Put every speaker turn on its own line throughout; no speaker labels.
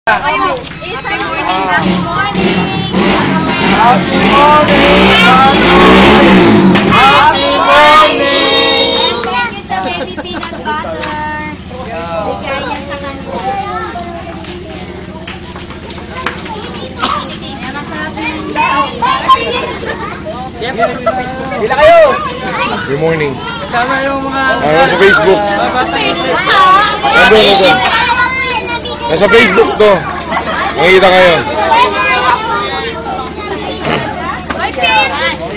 Happy morning! Happy morning!
Happy morning! Happy morning!
Thank you sa baby peanut butter. Bigay yan sa kanila. Ayan, masarap yung
Bila kayo!
Good morning.
Kasama yung mga...
Sa Facebook. Nandun. Nasa Facebook to. Nakikita kayo.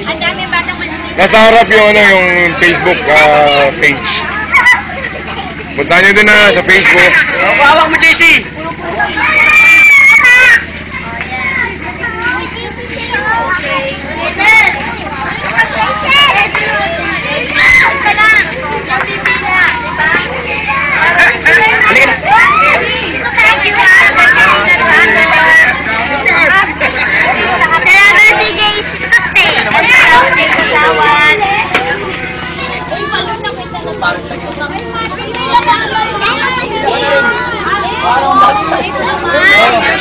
Ang dami batang manunod.
Nasa harap yung Facebook page. Punta nyo din na sa Facebook.
Pawak mo, JC!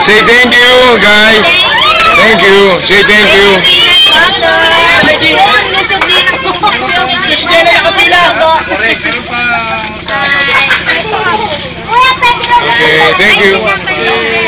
Say thank you, guys. Thank you. Say thank you.
Si Jenna nakapila!
Okay, thank you.